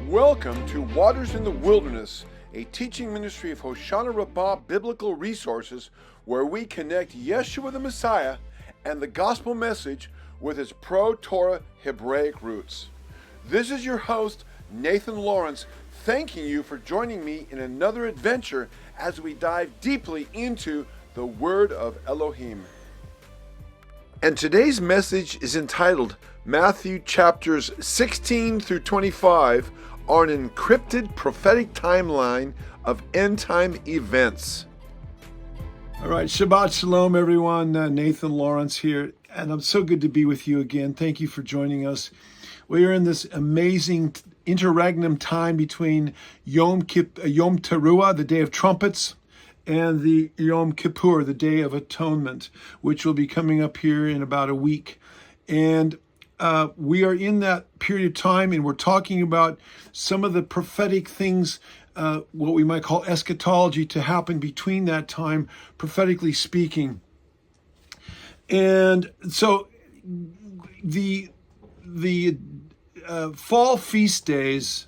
Welcome to Waters in the Wilderness, a teaching ministry of Hoshana Rabbah Biblical Resources, where we connect Yeshua the Messiah and the gospel message with its pro-Torah Hebraic roots. This is your host, Nathan Lawrence, thanking you for joining me in another adventure as we dive deeply into the Word of Elohim. And today's message is entitled Matthew chapters 16 through 25 are an encrypted prophetic timeline of end-time events. All right, Shabbat Shalom, everyone. Nathan Lawrence here, and I'm so good to be with you again. Thank you for joining us. We are in this amazing interregnum time between Yom Teruah, the Day of Trumpets, and the Yom Kippur, the Day of Atonement, which will be coming up here in about a week. And we are in that period of time, and we're talking about some of the prophetic things, what we might call eschatology, to happen between that time, prophetically speaking. And so the fall feast days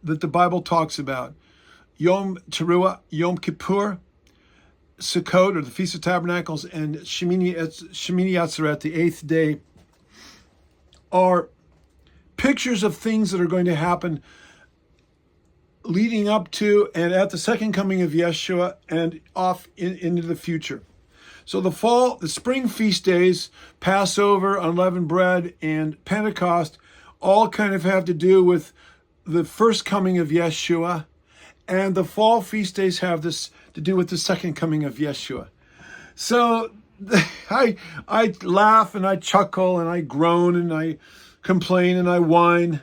that the Bible talks about, Yom Teruah, Yom Kippur, Sukkot, or the Feast of Tabernacles, and Shemini Atzeret, the eighth day, are pictures of things that are going to happen leading up to and at the second coming of Yeshua and off into the future. So the spring feast days, Passover, unleavened bread, and Pentecost all kind of have to do with the first coming of Yeshua, and the fall feast days have this to do with the second coming of Yeshua. So I laugh and I chuckle and I groan and I complain and I whine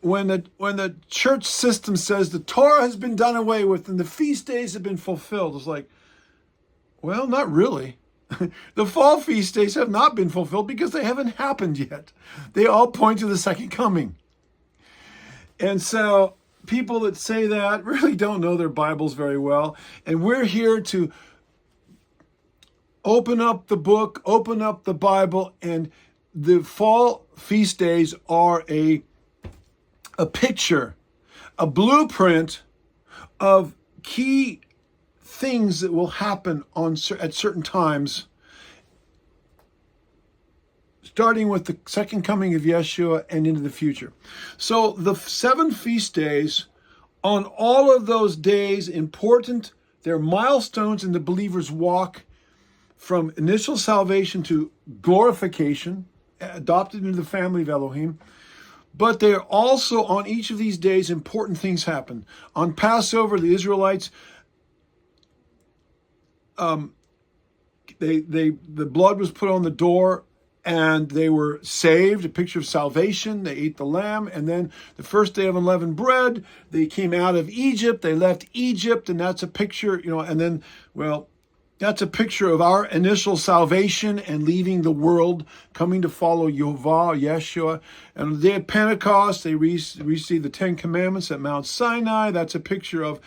when the church system says the Torah has been done away with and the feast days have been fulfilled. It's like, well, not really. The fall feast days have not been fulfilled because they haven't happened yet. They all point to the second coming. And so people that say that really don't know their Bibles very well. And we're here to open up the book, open up the Bible, and the fall feast days are a picture, a blueprint of key things that will happen at certain times, starting with the second coming of Yeshua and into the future. So the 7 feast days, on all of those days, important, they're milestones in the believer's walk from initial salvation to glorification, adopted into the family of Elohim. But they're also, on each of these days, important things happen. On Passover, the Israelites, the blood was put on the door, and they were saved, a picture of salvation. They ate the lamb. And then the first day of unleavened bread, they came out of Egypt. They left Egypt, and that's a picture, and then, that's a picture of our initial salvation and leaving the world, coming to follow Yeshua. And on the day of Pentecost, they received the 10 Commandments at Mount Sinai. That's a picture of,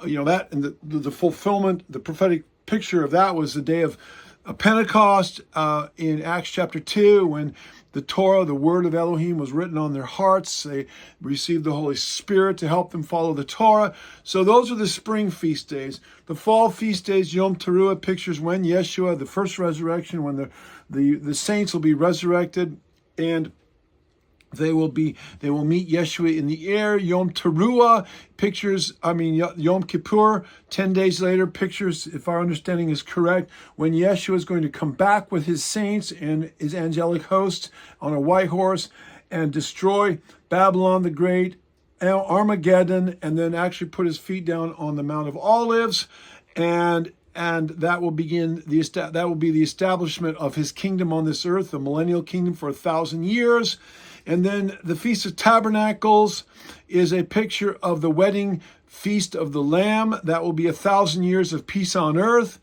that, and the fulfillment, the prophetic picture of that was the day of Pentecost in Acts chapter 2, when the Torah, the word of Elohim, was written on their hearts. They received the Holy Spirit to help them follow the Torah. So those are the spring feast days. The fall feast days, Yom Teruah, pictures when Yeshua, the first resurrection, when the saints will be resurrected, and they will meet Yeshua in the air. Yom Teruah Yom Kippur, 10 days later, pictures, if our understanding is correct, when Yeshua is going to come back with his saints and his angelic hosts on a white horse and destroy Babylon the Great, Armageddon, and then actually put his feet down on the Mount of Olives, and that will be the establishment of his kingdom on this earth, the millennial kingdom for 1,000 years. And then the Feast of Tabernacles is a picture of the wedding feast of the Lamb. That will be 1,000 years of peace on earth.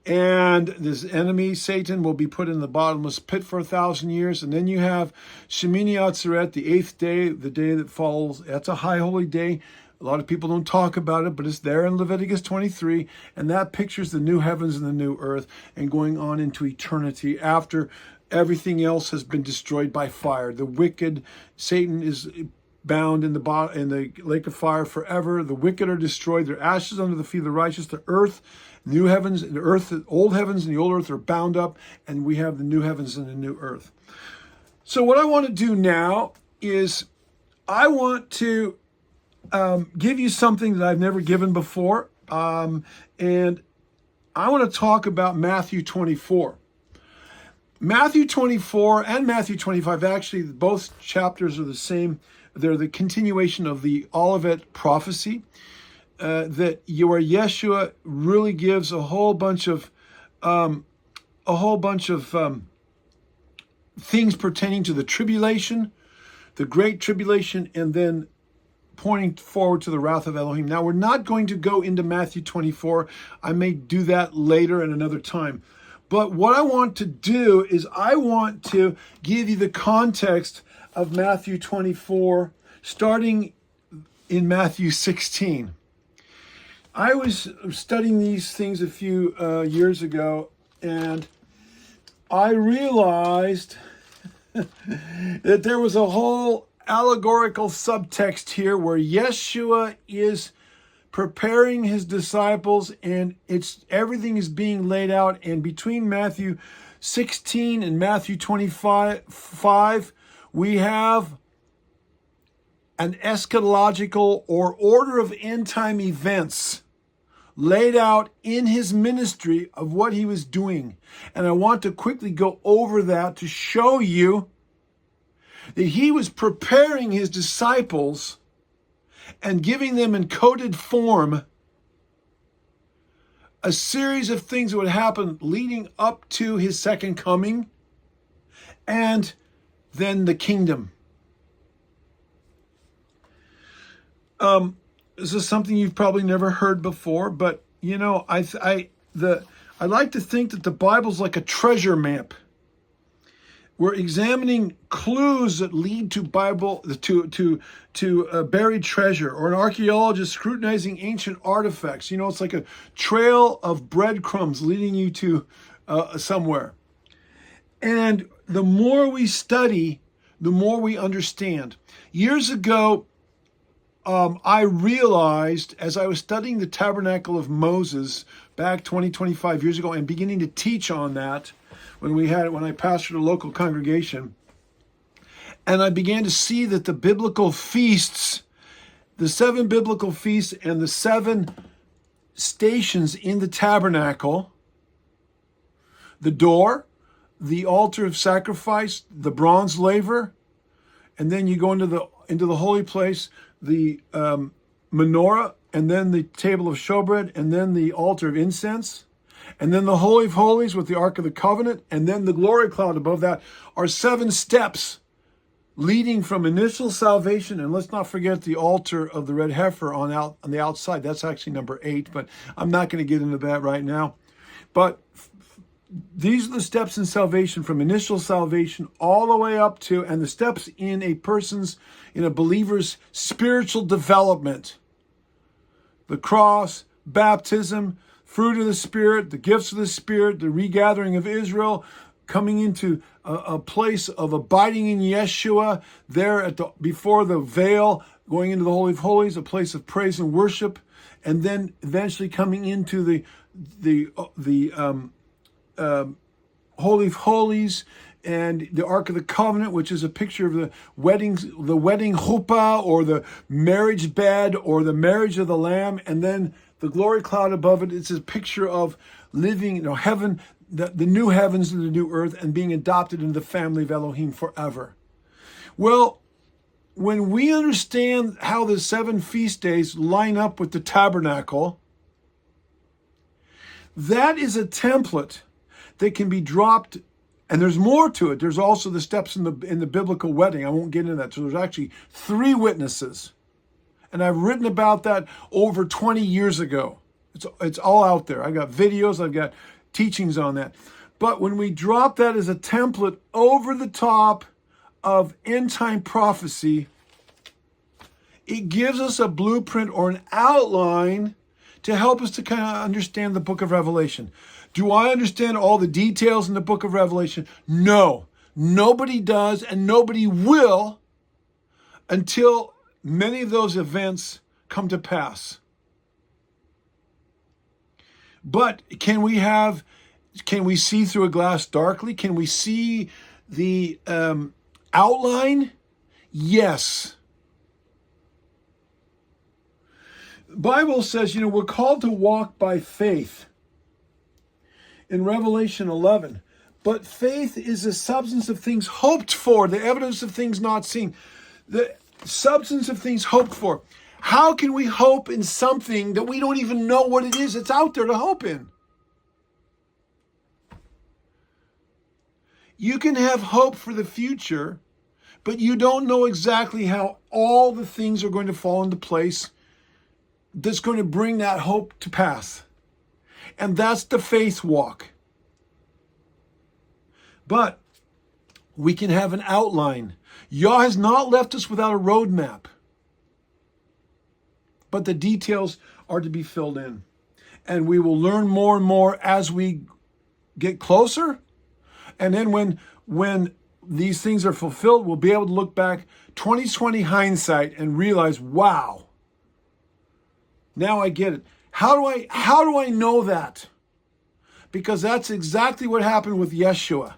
And this enemy, Satan, will be put in the bottomless pit for 1,000 years. And then you have Shemini Atzeret, the 8th day, the day that falls. That's a high holy day. A lot of people don't talk about it, but it's there in Leviticus 23. And that pictures the new heavens and the new earth and going on into eternity after everything else has been destroyed by fire. The wicked, Satan is bound in the lake of fire forever. The wicked are destroyed. Their ashes under the feet of the righteous. The earth, new heavens, the earth, the old heavens and the old earth are bound up, and we have the new heavens and the new earth. So what I want to do now is I want to give you something that I've never given before, and I want to talk about Matthew 24. Matthew 24 and Matthew 25, actually, both chapters are the same. They're the continuation of the Olivet prophecy, where Yeshua really gives a whole bunch of things pertaining to the tribulation, the great tribulation, and then pointing forward to the wrath of Elohim. Now, we're not going to go into Matthew 24. I may do that later at another time. But what I want to do is I want to give you the context of Matthew 24, starting in Matthew 16. I was studying these things a few years ago, and I realized that there was a whole allegorical subtext here where Yeshua is preparing his disciples, and everything is being laid out. And between Matthew 16 and Matthew 25, we have an eschatological or order of end time events laid out in his ministry of what he was doing. And I want to quickly go over that to show you that he was preparing his disciples and giving them in coded form a series of things that would happen leading up to his second coming and then the kingdom. This is something you've probably never heard before, but you know, I like to think that the Bible's like a treasure map. We're examining clues that lead to buried treasure, or an archaeologist scrutinizing ancient artifacts. You know, it's like a trail of breadcrumbs leading you to somewhere. And the more we study, the more we understand. Years ago, I realized as I was studying the tabernacle of Moses back 25 years ago and beginning to teach on that, when I pastored a local congregation, and I began to see that the biblical feasts, the 7 biblical feasts and the 7 stations in the tabernacle, the door, the altar of sacrifice, the bronze laver, and then you go into the holy place, the menorah, and then the table of showbread, and then the altar of incense, and then the Holy of Holies with the Ark of the Covenant, and then the glory cloud above that, are 7 steps leading from initial salvation. And let's not forget the altar of the red heifer on the outside. That's actually number 8, but I'm not going to get into that right now. But these are the steps in salvation, from initial salvation all the way up to, and the steps in a believer's spiritual development. The cross, baptism, fruit of the Spirit, the gifts of the Spirit, the regathering of Israel, coming into a place of abiding in Yeshua, there before the veil, going into the Holy of Holies, a place of praise and worship, and then eventually coming into the Holy of Holies and the Ark of the Covenant, which is a picture of the wedding chuppah, or the marriage bed, or the marriage of the Lamb, and then the glory cloud above it. It's a picture of living, heaven, the new heavens and the new earth, and being adopted into the family of Elohim forever. Well, when we understand how the 7 feast days line up with the tabernacle, that is a template that can be dropped. And there's more to it. There's also the steps in the biblical wedding. I won't get into that. So there's actually 3 witnesses. And I've written about that over 20 years ago. It's all out there. I've got videos. I've got teachings on that. But when we drop that as a template over the top of end-time prophecy, it gives us a blueprint or an outline to help us to kind of understand the book of Revelation. Do I understand all the details in the book of Revelation? No, nobody does, and nobody will, until many of those events come to pass. But can we see through a glass darkly? Can we see the outline? Yes. The Bible says, we're called to walk by faith in Revelation 11. But faith is the substance of things hoped for, the evidence of things not seen. The substance of things hoped for. How can we hope in something that we don't even know what it is that's out there to hope in? You can have hope for the future, but you don't know exactly how all the things are going to fall into place that's going to bring that hope to pass. And that's the faith walk. But we can have an outline. Yah has not left us without a roadmap. But the details are to be filled in. And we will learn more and more as we get closer. And then when these things are fulfilled, we'll be able to look back 2020 hindsight and realize, wow, now I get it. How do I know that? Because that's exactly what happened with Yeshua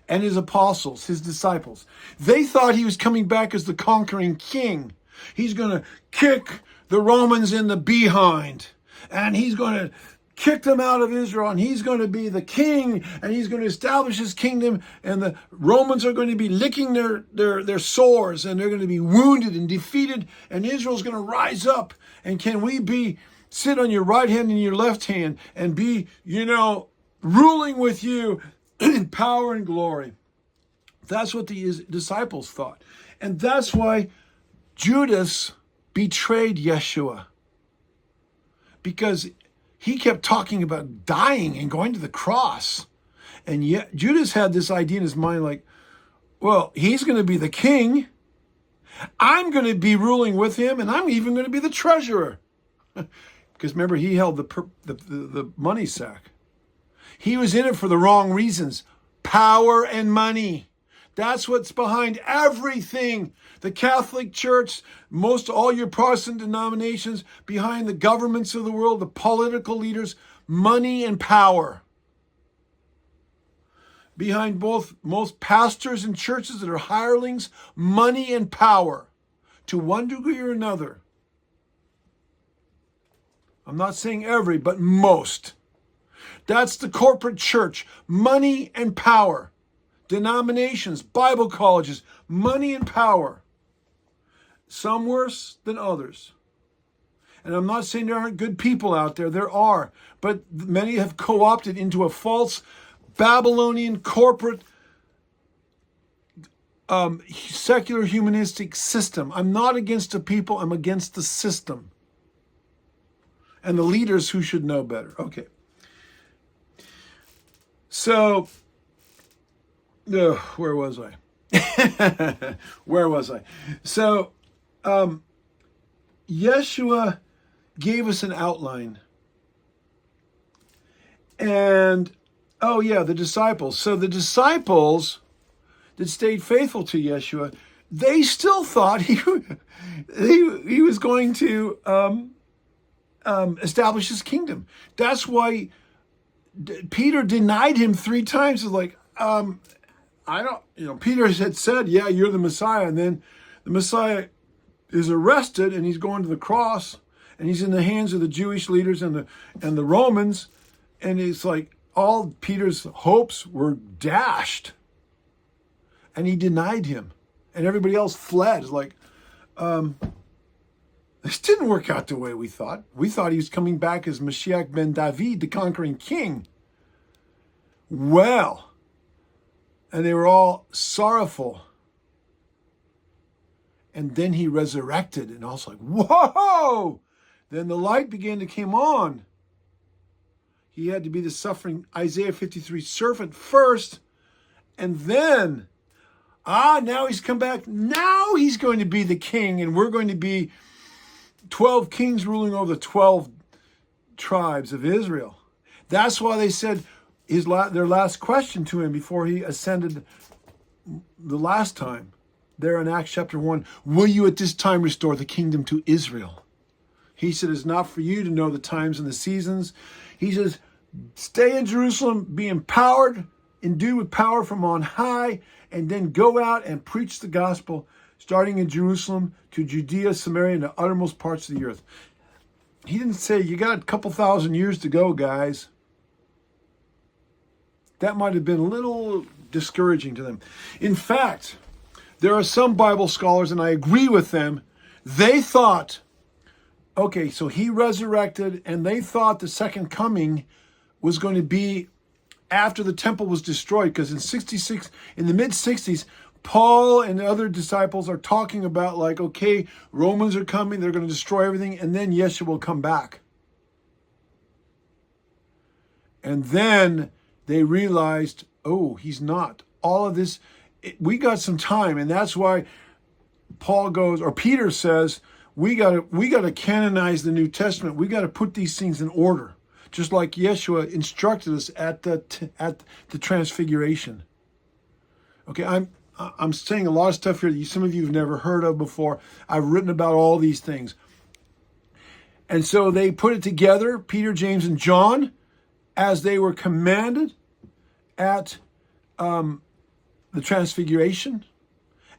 and his apostles, his disciples. They thought he was coming back as the conquering king. He's going to kick the Romans in the behind, and he's going to kick them out of Israel, and he's going to be the king, and he's going to establish his kingdom, and the Romans are going to be licking their sores, and they're going to be wounded and defeated, and Israel's going to rise up. And can we sit on your right hand and your left hand and be, ruling with you in power and glory? That's what the disciples thought. And that's why Judas betrayed Yeshua. Because he kept talking about dying and going to the cross. And yet Judas had this idea in his mind like, well, he's going to be the king. I'm going to be ruling with him, and I'm even going to be the treasurer. Because remember, he held the money sack. He was in it for the wrong reasons. Power and money. That's what's behind everything. The Catholic Church, all your Protestant denominations, behind the governments of the world, the political leaders, money and power. Behind most pastors and churches that are hirelings, money and power, to one degree or another. I'm not saying every, but most. That's the corporate church, money and power. Denominations, Bible colleges, money and power. Some worse than others. And I'm not saying there aren't good people out there. There are. But many have co-opted into a false Babylonian corporate secular humanistic system. I'm not against the people. I'm against the system. And the leaders who should know better. Okay. So, where was I? Where was I? So, Yeshua gave us an outline. And, the disciples. So the disciples that stayed faithful to Yeshua, they still thought he was going to establish his kingdom. That's why Peter denied him 3 times. It's like, Peter had said, yeah, you're the Messiah. And then the Messiah is arrested and he's going to the cross and he's in the hands of the Jewish leaders and the Romans. And it's like all Peter's hopes were dashed. And he denied him. And everybody else fled. It's like, this didn't work out the way we thought. We thought he was coming back as Mashiach ben David, the conquering king. Well, and they were all sorrowful. And then he resurrected, and I was like, whoa! Then the light began to come on. He had to be the suffering Isaiah 53 servant first, and then, now he's come back. Now he's going to be the king, and we're going to be 12 kings ruling over the 12 tribes of Israel. That's why they said their last question to him before he ascended the last time. there in Acts chapter 1, will you at this time restore the kingdom to Israel? He said, it's not for you to know the times and the seasons. He says, stay in Jerusalem, be empowered, endued with power from on high, and then go out and preach the gospel, starting in Jerusalem to Judea, Samaria, and the uttermost parts of the earth. He didn't say, you got a couple thousand years to go, guys. That might have been a little discouraging to them. In fact, there are some Bible scholars, and I agree with them, they thought, okay, so he resurrected, and they thought the second coming was going to be after the temple was destroyed, because in the mid-60s, Paul and the other disciples are talking about like, okay, Romans are coming, they're going to destroy everything, and then Yeshua will come back. And then they realized, oh, he's not. All of this, we got some time, and that's why Paul goes, or Peter says, we got to canonize the New Testament. We got to put these things in order, just like Yeshua instructed us at the Transfiguration. Okay, I'm saying a lot of stuff here that some of you have never heard of before. I've written about all these things. And so they put it together, Peter, James, and John, as they were commanded at the Transfiguration.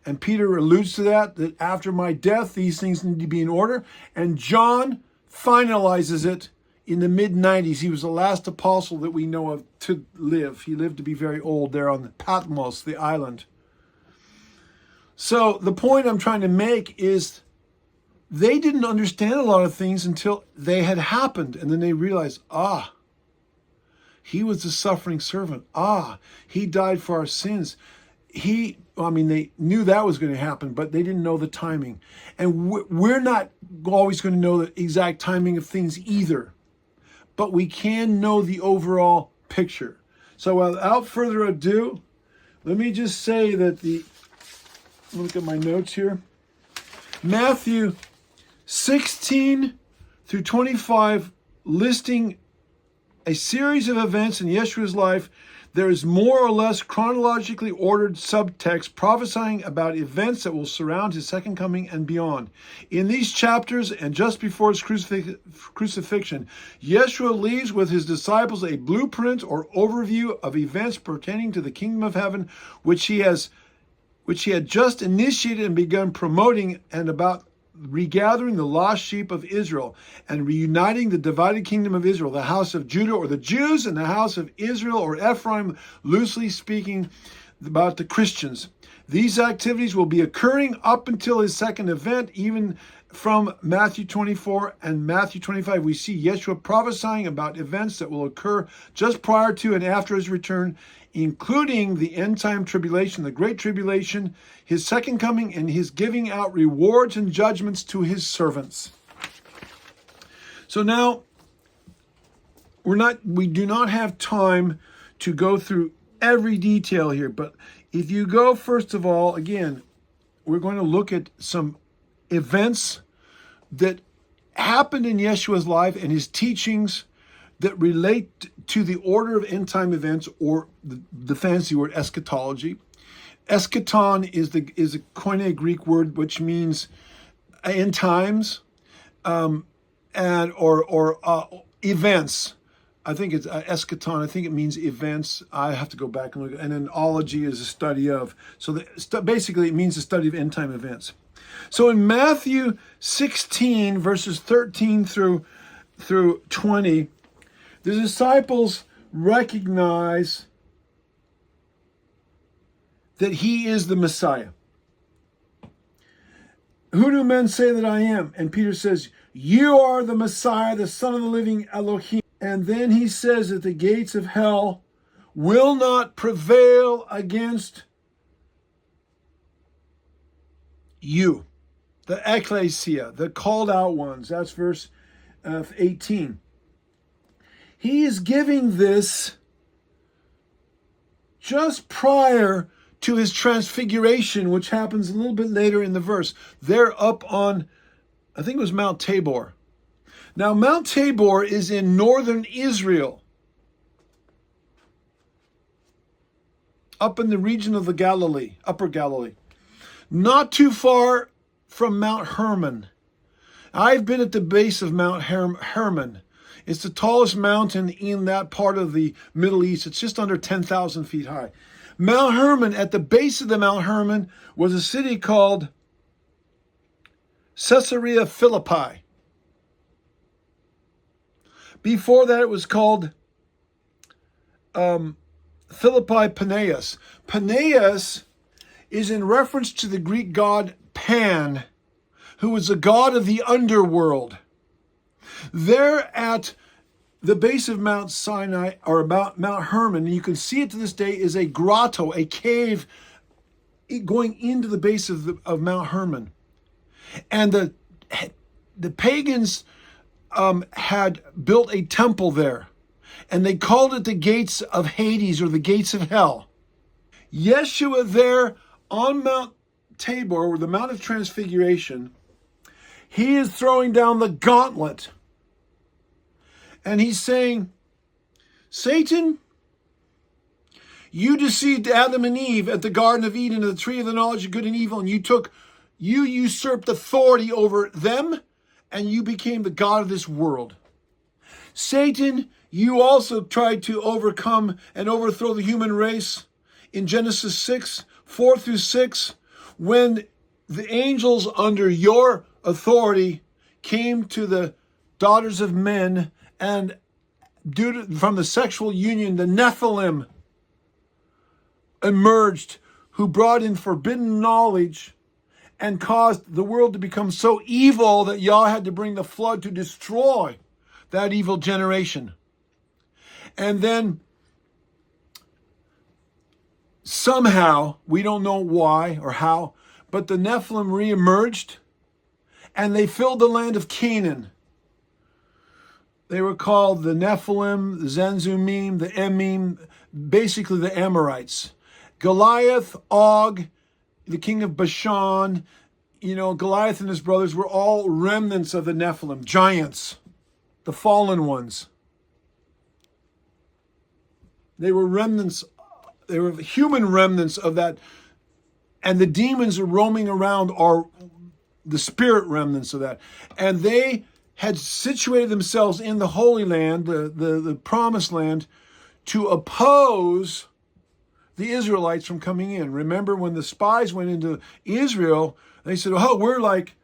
And Peter alludes to that after my death, these things need to be in order. And John finalizes it in the mid-90s. He was the last apostle that we know of to live. He lived to be very old there on Patmos, the island. So the point I'm trying to make is they didn't understand a lot of things until they had happened. And then they realized, he was the suffering servant. He died for our sins. They knew that was going to happen, but they didn't know the timing. And we're not always going to know the exact timing of things either. But we can know the overall picture. So without further ado, let me just say that look at my notes here. Matthew 16 through 25, listing a series of events in Yeshua's life. There is more or less chronologically ordered subtext prophesying about events that will surround his second coming and beyond. In these chapters and just before his crucifixion, Yeshua leaves with his disciples a blueprint or overview of events pertaining to the kingdom of heaven, which he had just initiated and begun promoting, and about regathering the lost sheep of Israel and reuniting the divided kingdom of Israel, the house of Judah or the Jews, and the house of Israel or Ephraim, loosely speaking about the Christians. These activities will be occurring up until his second event. Even from Matthew 24 and Matthew 25, we see Yeshua prophesying about events that will occur just prior to and after his return, including the end-time tribulation, the Great Tribulation, his second coming, and his giving out rewards and judgments to his servants. So now, we do not have time to go through every detail here, but if you go, first of all, again, we're going to look at some events that happened in Yeshua's life and his teachings that relate to the order of end-time events, or the fancy word eschatology. Eschaton is a Koine Greek word which means end times, and events. I think it's eschaton. I think it means events. I have to go back and look. And then ology is a study of. So basically, it means the study of end-time events. So in Matthew 16, verses 13 through 20, the disciples recognize that he is the Messiah. Who do men say that I am? And Peter says, you are the Messiah, the Son of the living Elohim. And then he says that the gates of hell will not prevail against you, the ecclesia, the called out ones. That's verse 18. He is giving this just prior to his transfiguration, which happens a little bit later in the verse. They're up on, I think it was Mount Tabor. Now, Mount Tabor is in northern Israel, up in the region of the Galilee, Upper Galilee. not too far from Mount Hermon. I've been at the base of Mount Hermon. It's the tallest mountain in that part of the Middle East. It's just under 10,000 feet high. Mount Hermon, at the base of the Mount Hermon, was a city called Caesarea Philippi. Before that, it was called Philippi Paneas. Paneas is in reference to the Greek god Pan, who was the god of the underworld. There at the base of Mount Sinai, or about Mount Hermon, and you can see it to this day, is a grotto, a cave going into the base of Mount Hermon. And the pagans had built a temple there, and they called it the gates of Hades, or the gates of hell. Yeshua there on Mount Tabor, or the Mount of Transfiguration, he is throwing down the gauntlet. And he's saying, Satan, you deceived Adam and Eve at the Garden of Eden, of the tree of the knowledge of good and evil, and you usurped authority over them, and you became the god of this world. Satan, you also tried to overcome and overthrow the human race in Genesis 6, 4 through 6, when the angels under your authority came to the daughters of men, and from the sexual union, the Nephilim emerged, who brought in forbidden knowledge and caused the world to become so evil that Yah had to bring the flood to destroy that evil generation. And then somehow, we don't know why or how, but the Nephilim reemerged, and they filled the land of Canaan. They were called the Nephilim, the Zenzumim, the Emim, basically the Amorites. Goliath, Og, the king of Bashan, Goliath and his brothers were all remnants of the Nephilim, giants, the fallen ones. They were remnants, they were human remnants of that. And the demons are roaming around are the spirit remnants of that. And they had situated themselves in the Holy Land, the Promised Land, to oppose the Israelites from coming in. Remember when the spies went into Israel, they said, "Oh, we're like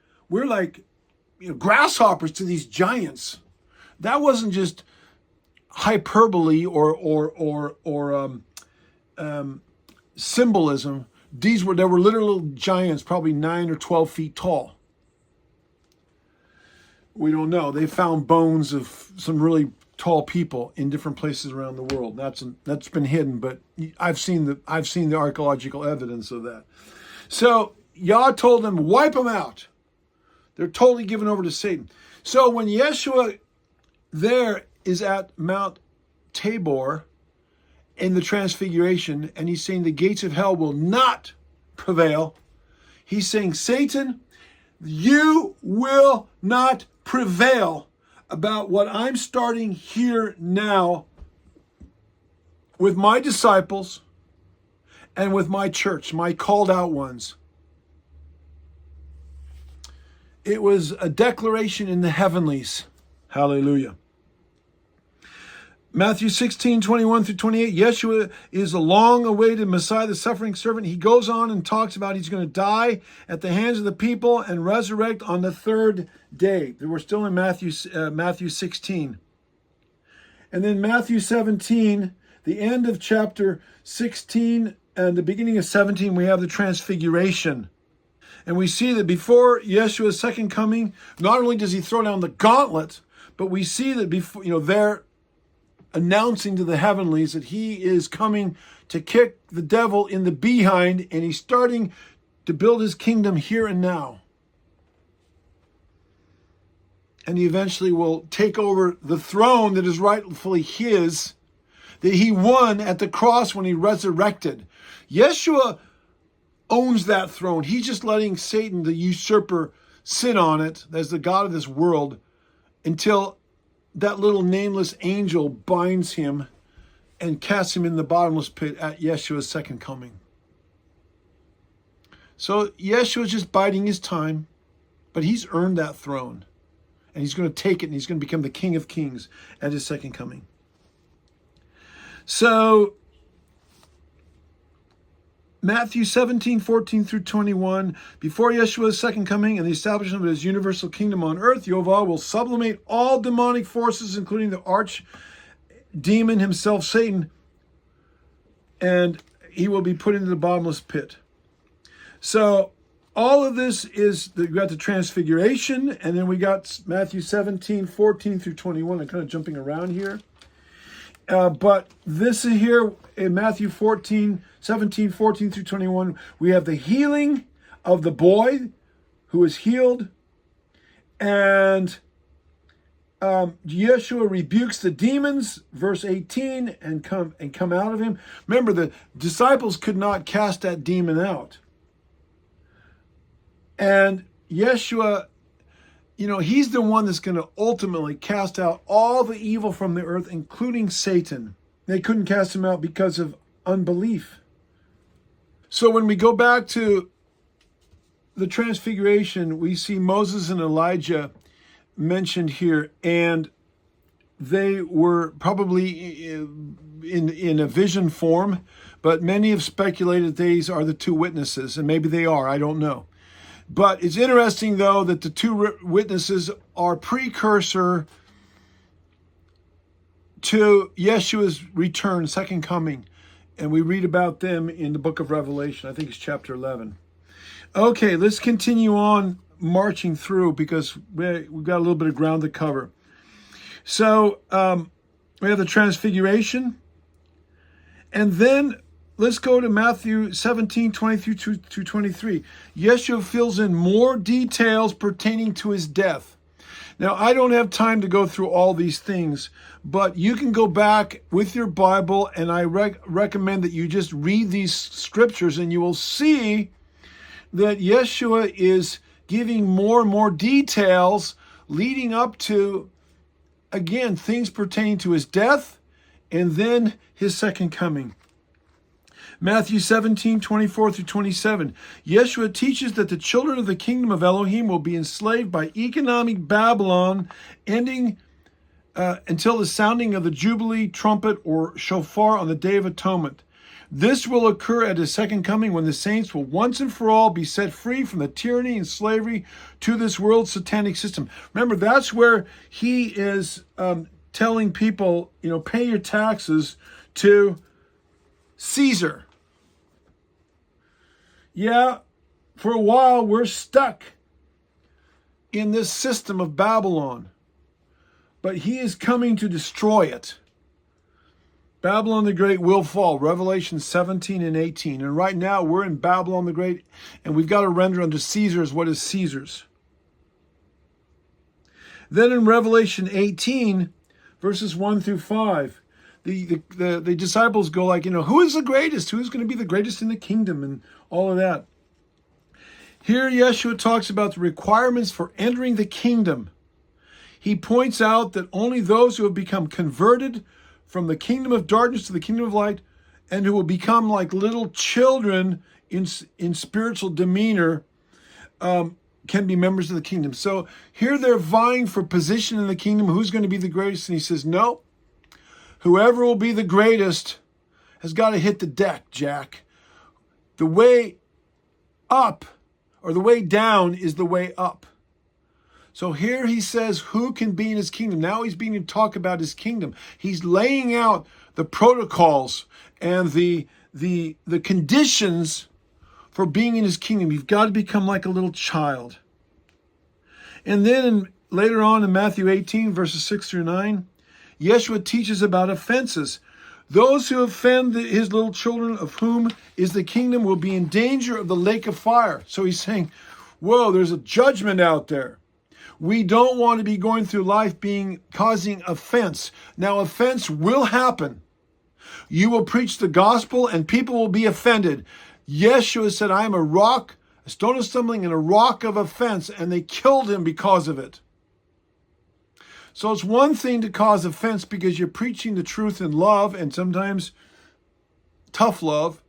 grasshoppers to these giants." That wasn't just hyperbole or symbolism. There were literal giants, probably 9 or 12 feet tall. We don't know. They found bones of some really tall people in different places around the world. That's been hidden, but I've seen the archaeological evidence of that. So Yah told them, wipe them out. They're totally given over to Satan. So when Yeshua there is at Mount Tabor in the Transfiguration, and he's saying the gates of hell will not prevail, he's saying, Satan, you will not prevail about what I'm starting here now with my disciples and with my church, my called out ones. It was a declaration in the heavenlies. Hallelujah. Matthew 16, 21 through 28, Yeshua is a long-awaited Messiah, the suffering servant. He goes on and talks about he's going to die at the hands of the people and resurrect on the third day. We're still in Matthew 16. And then Matthew 17, the end of chapter 16 and the beginning of 17, we have the Transfiguration. And we see that before Yeshua's second coming, not only does he throw down the gauntlet, but we see that before, they're announcing to the heavenlies that he is coming to kick the devil in the behind, and he's starting to build his kingdom here and now. And he eventually will take over the throne that is rightfully his, that he won at the cross when he resurrected. Yeshua owns that throne. He's just letting Satan, the usurper, sit on it as the god of this world until that little nameless angel binds him and casts him in the bottomless pit at Yeshua's second coming. So Yeshua is just biding his time, but he's earned that throne. And he's going to take it, and he's going to become the King of Kings at his second coming. So Matthew 17:14 through 21, before Yeshua's second coming and the establishment of his universal kingdom on earth, Yehovah will sublimate all demonic forces, including the arch demon himself, Satan, and he will be put into the bottomless pit. So all of this is, we got the transfiguration, and then we got Matthew 17:14 through 21. I'm kind of jumping around here. But this is here in Matthew 17:14 through 21, we have the healing of the boy who is healed. And Yeshua rebukes the demons, verse 18, and come out of him. Remember, the disciples could not cast that demon out. And Yeshua, he's the one that's going to ultimately cast out all the evil from the earth, including Satan. They couldn't cast him out because of unbelief. So when we go back to the transfiguration, we see Moses and Elijah mentioned here, and they were probably in a vision form, but many have speculated these are the two witnesses, and maybe they are, I don't know. But it's interesting, though, that the two witnesses are precursor to Yeshua's return, second coming. And we read about them in the book of Revelation. I think it's chapter 11. Okay, let's continue on marching through because we've got a little bit of ground to cover. So we have the transfiguration. And then let's go to Matthew 17:20 through 23. Yeshua fills in more details pertaining to his death. Now, I don't have time to go through all these things, but you can go back with your Bible, and I recommend that you just read these scriptures, and you will see that Yeshua is giving more and more details leading up to, again, things pertaining to his death and then his second coming. Matthew 17:24 through 27. Yeshua teaches that the children of the kingdom of Elohim will be enslaved by economic Babylon, ending until the sounding of the Jubilee trumpet or shofar on the Day of Atonement. This will occur at his second coming, when the saints will once and for all be set free from the tyranny and slavery to this world's satanic system. Remember, that's where he is telling people, pay your taxes to Caesar. Yeah, for a while we're stuck in this system of Babylon, but he is coming to destroy it. Babylon the Great will fall, Revelation 17 and 18. And right now we're in Babylon the Great, and we've got to render unto Caesar's what is Caesar's. Then in Revelation 18, verses 1 through 5, the disciples go like, who is the greatest? Who is going to be the greatest in the kingdom? And all of that. Here Yeshua talks about the requirements for entering the kingdom. He points out that only those who have become converted from the kingdom of darkness to the kingdom of light, and who will become like little children in spiritual demeanor, can be members of the kingdom. So here they're vying for position in the kingdom. Who's going to be the greatest? And he says, no. Whoever will be the greatest has got to hit the deck, Jack. The way up or the way down is the way up. So here he says who can be in his kingdom. Now he's beginning to talk about his kingdom. He's laying out the protocols and the conditions for being in his kingdom. You've got to become like a little child. And then later on in Matthew 18, verses 6 through 9, Yeshua teaches about offenses. Those who offend his little children, of whom is the kingdom, will be in danger of the lake of fire. So he's saying, whoa, there's a judgment out there. We don't want to be going through life causing offense. Now, offense will happen. You will preach the gospel and people will be offended. Yeshua said, I am a rock, a stone of stumbling, and a rock of offense, and they killed him because of it. So it's one thing to cause offense because you're preaching the truth in love, and sometimes tough love.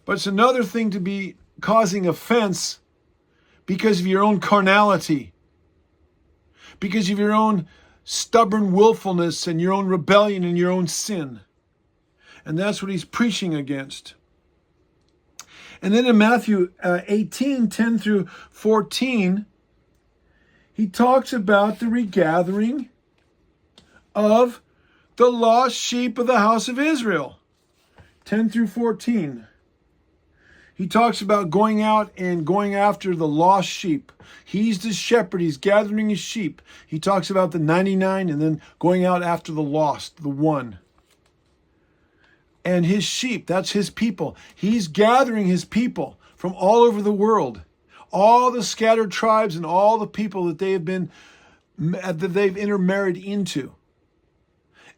But it's another thing to be causing offense because of your own carnality, because of your own stubborn willfulness and your own rebellion and your own sin. And that's what he's preaching against. And then in Matthew 18, 10 through 14, he talks about the regathering of the lost sheep of the house of Israel. 10 through 14. He talks about going out and going after the lost sheep. He's the shepherd. He's gathering his sheep. He talks about the 99 and then going out after the lost, the one. And his sheep, that's his people. He's gathering his people from all over the world. All the scattered tribes and all the people that they've intermarried into.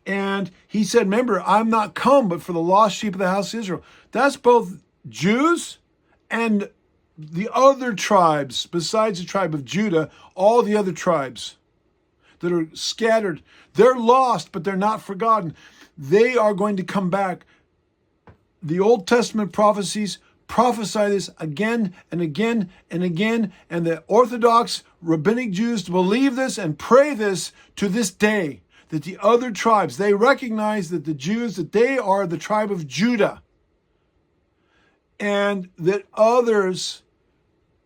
And he said, remember, I'm not come but for the lost sheep of the house of Israel. That's both Jews and the other tribes, besides the tribe of Judah, all the other tribes that are scattered. They're lost, but they're not forgotten. They are going to come back. The Old Testament prophecies prophesy this again and again and again, and the Orthodox rabbinic Jews believe this and pray this to this day, that the other tribes, they recognize that the Jews, that they are the tribe of Judah, and that others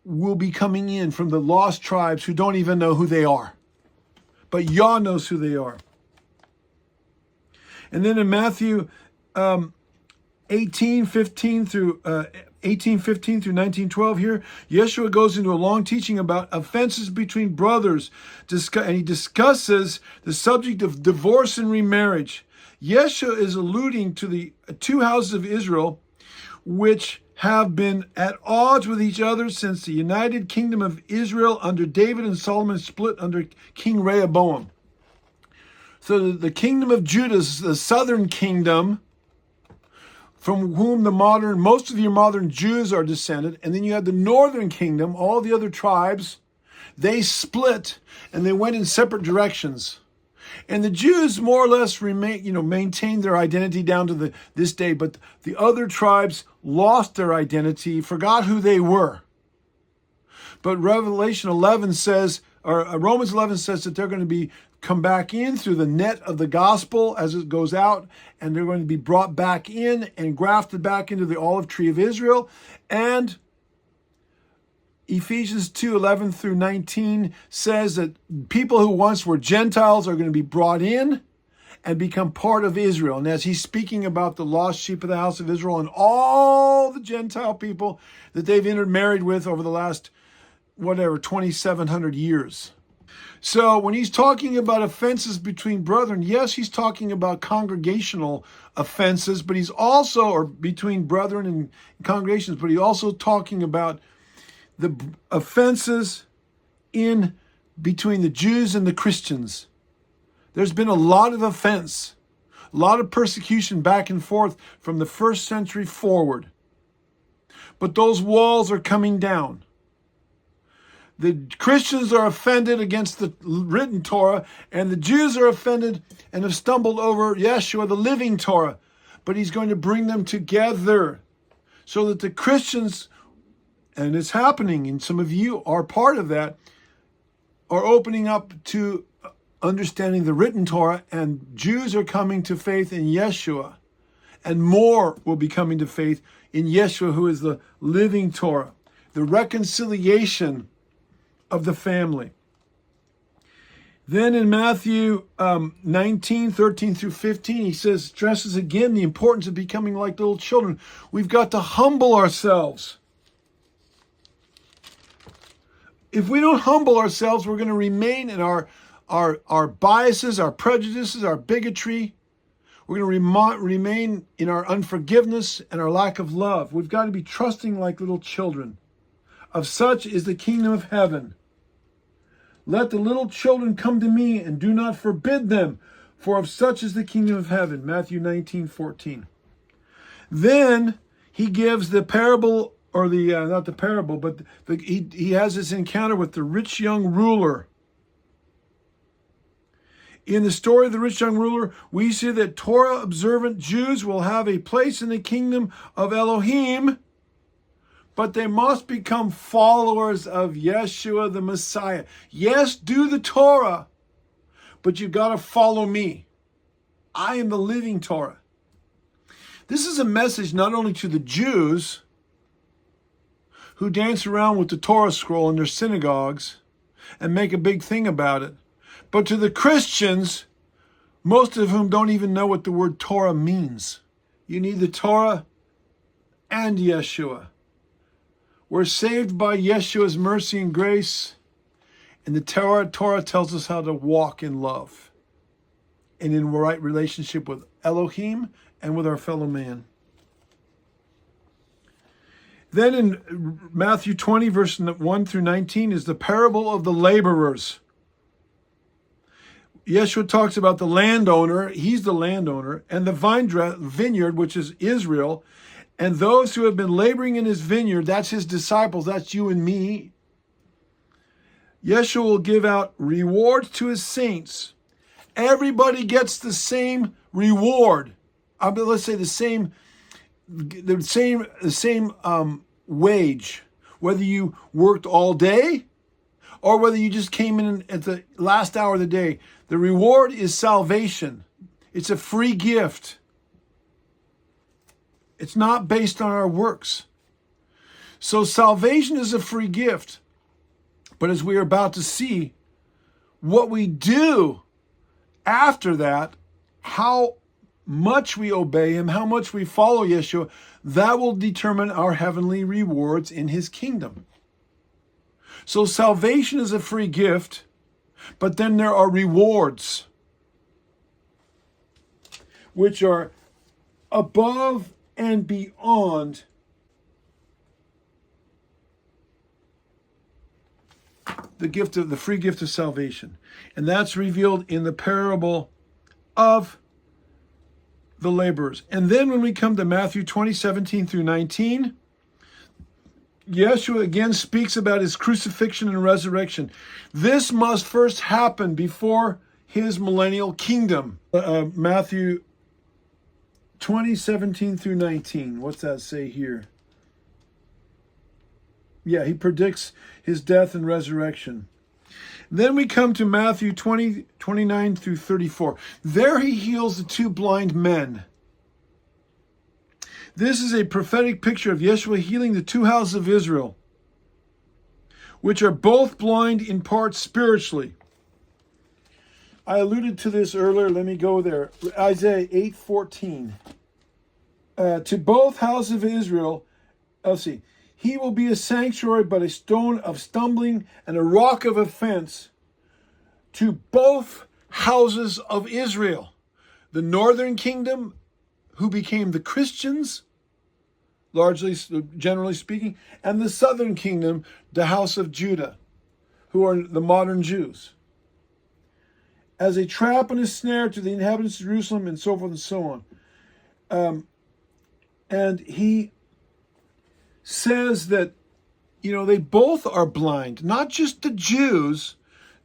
will be coming in from the lost tribes who don't even know who they are. But Yah knows who they are. And then in Matthew 18:15 through 19:12 here, Yeshua goes into a long teaching about offenses between brothers, and he discusses the subject of divorce and remarriage. Yeshua is alluding to the two houses of Israel, which have been at odds with each other since the united kingdom of Israel under David and Solomon split under King Rehoboam. So the kingdom of Judah is the southern kingdom, from whom most of your modern Jews are descended. And then you had the northern kingdom, all the other tribes, they split and they went in separate directions. And the Jews more or less maintained their identity down to this day, but the other tribes lost their identity, forgot who they were. But Revelation 11 says, or Romans 11 says that they're going to come back in through the net of the gospel as it goes out, and they're going to be brought back in and grafted back into the olive tree of Israel. And Ephesians 2:11 through 19 says that people who once were Gentiles are going to be brought in and become part of Israel. And as he's speaking about the lost sheep of the house of Israel and all the Gentile people that they've intermarried with over the last, 2,700 years. So when he's talking about offenses between brethren, yes, he's talking about congregational offenses, but he's also, or between brethren and congregations, but he's also talking about the offenses in between the Jews and the Christians. There's been a lot of offense, a lot of persecution back and forth from the first century forward. But those walls are coming down. The Christians are offended against the written Torah, and the Jews are offended and have stumbled over Yeshua, the living Torah. But he's going to bring them together so that the Christians, and it's happening, and some of you are part of that, are opening up to understanding the written Torah, and Jews are coming to faith in Yeshua, and more will be coming to faith in Yeshua, who is the living Torah, the reconciliation of the family. Then in Matthew 19:13 through 15, he stresses again the importance of becoming like little children. We've got to humble ourselves. If we don't humble ourselves, we're going to remain in our biases, our prejudices, our bigotry. We're going to remain in our unforgiveness and our lack of love. We've got to be trusting like little children. Of such is the kingdom of heaven. Let the little children come to me, and do not forbid them, for of such is the kingdom of heaven. Matthew 19:14. Then he gives the parable, or not the parable, but he has this encounter with the rich young ruler. In the story of the rich young ruler, we see that Torah-observant Jews will have a place in the kingdom of Elohim, but they must become followers of Yeshua the Messiah. Yes, do the Torah, but you got to follow me. I am the living Torah. This is a message not only to the Jews who dance around with the Torah scroll in their synagogues and make a big thing about it, but to the Christians, most of whom don't even know what the word Torah means. You need the Torah and Yeshua. We're saved by Yeshua's mercy and grace, and the Torah tells us how to walk in love and in right relationship with Elohim and with our fellow man. Then in Matthew 20, verse 1 through 19, is the parable of the laborers. Yeshua talks about the landowner, he's the landowner, and the vineyard, which is Israel, and those who have been laboring in his vineyard, that's his disciples, that's you and me. Yeshua will give out rewards to his saints. Everybody gets the same reward. Let's say the same wage, whether you worked all day or whether you just came in at the last hour of the day. The reward is salvation. It's a free gift. It's not based on our works. So salvation is a free gift. But as we are about to see, what we do after that, how much we obey him, how much we follow Yeshua, that will determine our heavenly rewards in his kingdom. So salvation is a free gift, but then there are rewards, which are above and beyond the free gift of salvation. And that's revealed in the parable of the laborers. And then when we come to Matthew 20, 17 through 19, Yeshua again speaks about his crucifixion and resurrection. This must first happen before his millennial kingdom. Matthew 20, 17 through 19. What's that say here? Yeah, he predicts his death and resurrection. Then we come to Matthew 20, 29 through 34. There he heals the two blind men. This is a prophetic picture of Yeshua healing the two houses of Israel, which are both blind in part spiritually. I alluded to this earlier. Let me go there. Isaiah 8:14. To both houses of Israel, let's see. He will be a sanctuary, but a stone of stumbling and a rock of offense to both houses of Israel. The northern kingdom, who became the Christians, largely, generally speaking, and the southern kingdom, the house of Judah, who are the modern Jews. As a trap and a snare to the inhabitants of Jerusalem, and so forth and so on. And he says that, they both are blind. Not just the Jews.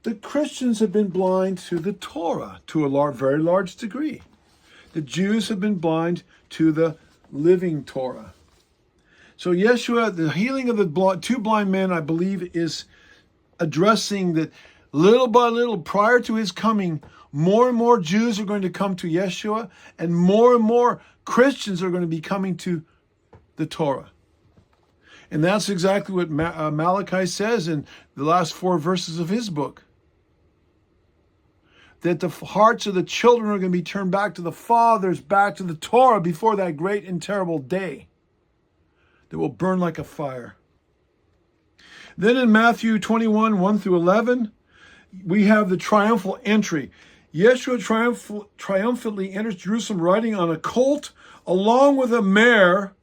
The Christians have been blind to the Torah to a very large degree. The Jews have been blind to the living Torah. So Yeshua, the healing of the two blind men, I believe, is addressing that little by little, prior to his coming, more and more Jews are going to come to Yeshua, and more Christians are going to be coming to the Torah. And that's exactly what Malachi says in the last 4 verses of his book. That the hearts of the children are going to be turned back to the fathers, back to the Torah before that great and terrible day that will burn like a fire. Then in Matthew 21, 1 through 11, we have the triumphal entry. Yeshua triumphantly enters Jerusalem riding on a colt along with a mare,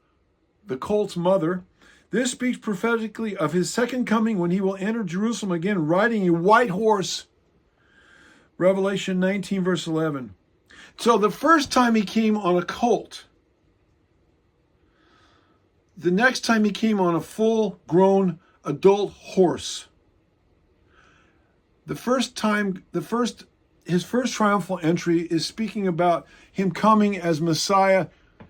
the colt's mother. This speaks prophetically of his second coming when he will enter Jerusalem again riding a white horse. Revelation 19, verse 11. So the first time he came on a colt. The next time he came on a full-grown adult horse. His first triumphal entry is speaking about him coming as Messiah,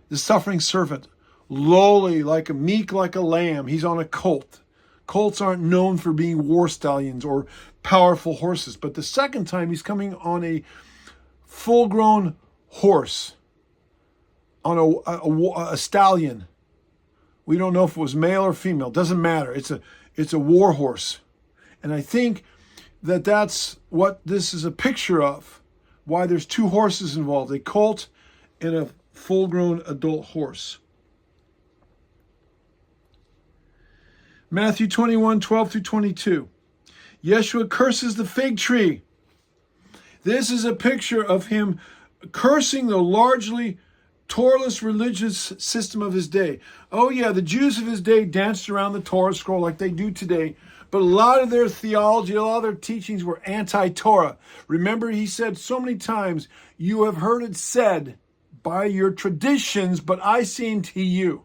the suffering servant, lowly, meek like a lamb. He's on a colt. Colts aren't known for being war stallions or powerful horses. But the second time, he's coming on a full-grown horse, on a stallion. We don't know if it was male or female. Doesn't matter. It's a war horse. And I think that that's what this is a picture of, why there's two horses involved, a colt and a full-grown adult horse. Matthew 21:12-22. Yeshua curses the fig tree. This is a picture of him cursing the largely Torahless religious system of his day. Oh yeah, the Jews of his day danced around the Torah scroll like they do today, but a lot of their theology, a lot of their teachings were anti-Torah. Remember, he said so many times, you have heard it said by your traditions, but I say unto you.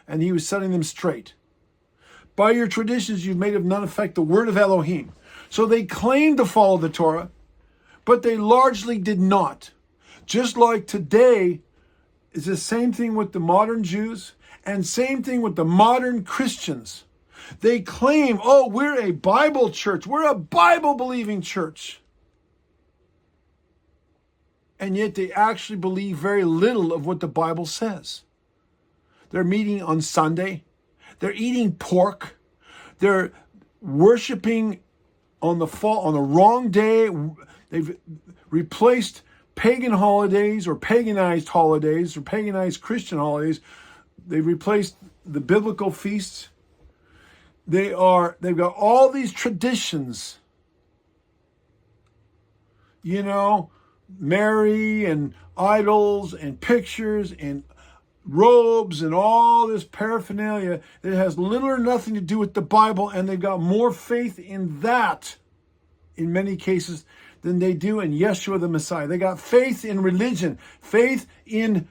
And he was setting them straight. By your traditions, you've made of none effect the word of Elohim. So they claimed to follow the Torah, but they largely did not. Just like today is the same thing with the modern Jews and same thing with the modern Christians. They claim, oh, we're a Bible church. We're a Bible-believing church. And yet they actually believe very little of what the Bible says. They're meeting on Sunday. They're eating pork. They're worshiping on the wrong day. They've replaced pagan holidays or paganized Christian holidays. They've replaced the biblical feasts. They've got all these traditions. Mary and idols and pictures and robes and all this paraphernalia that has little or nothing to do with the Bible, and they've got more faith in that in many cases than they do in Yeshua the Messiah. They got faith in religion, faith in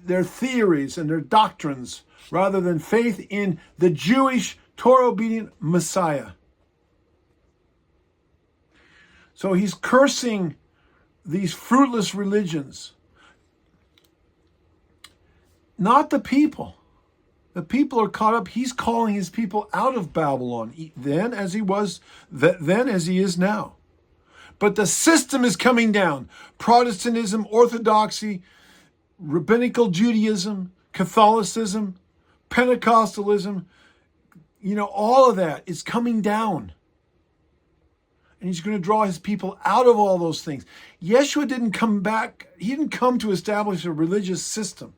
their theories and their doctrines, rather than faith in the Jewish Torah-obedient Messiah. So he's cursing these fruitless religions. Not the people. The people are caught up. He's calling his people out of Babylon, then as he is now. But the system is coming down. Protestantism, Orthodoxy, Rabbinical Judaism, Catholicism, Pentecostalism, all of that is coming down. And he's going to draw his people out of all those things. Yeshua didn't come back. He didn't come to establish a religious system.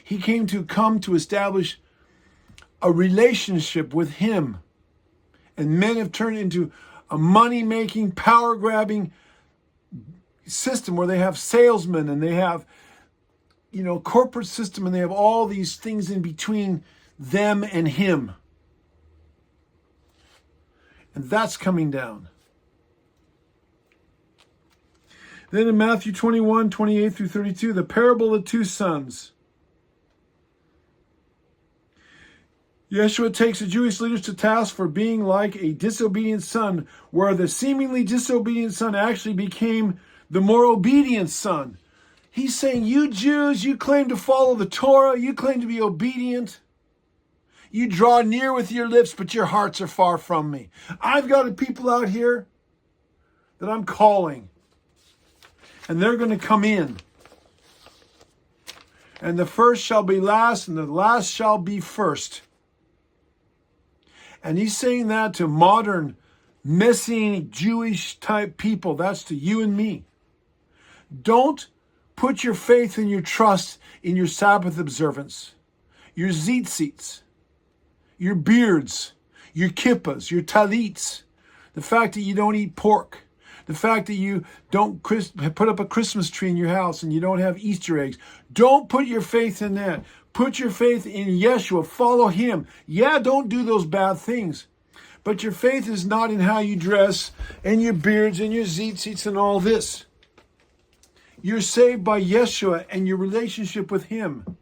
He came to establish a relationship with him. And men have turned into a money-making, power-grabbing system where they have salesmen and they have, corporate system, and they have all these things in between them and him. And that's coming down. Then in Matthew 21:28-32, the parable of the two sons. Yeshua takes the Jewish leaders to task for being like a disobedient son, where the seemingly disobedient son actually became the more obedient son. He's saying, you Jews, you claim to follow the Torah, you claim to be obedient. You draw near with your lips, but your hearts are far from me. I've got people out here that I'm calling, and they're going to come in. And the first shall be last, and the last shall be first. And he's saying that to modern, Messianic, Jewish type people. That's to you and me. Don't put your faith and your trust in your Sabbath observance, your tzitzits, your beards, your kippas, your talits, the fact that you don't eat pork, the fact that you don't put up a Christmas tree in your house and you don't have Easter eggs. Don't put your faith in that. Put your faith in Yeshua. Follow him. Yeah, don't do those bad things. But your faith is not in how you dress and your beards and your tzitzits and all this. You're saved by Yeshua and your relationship with him.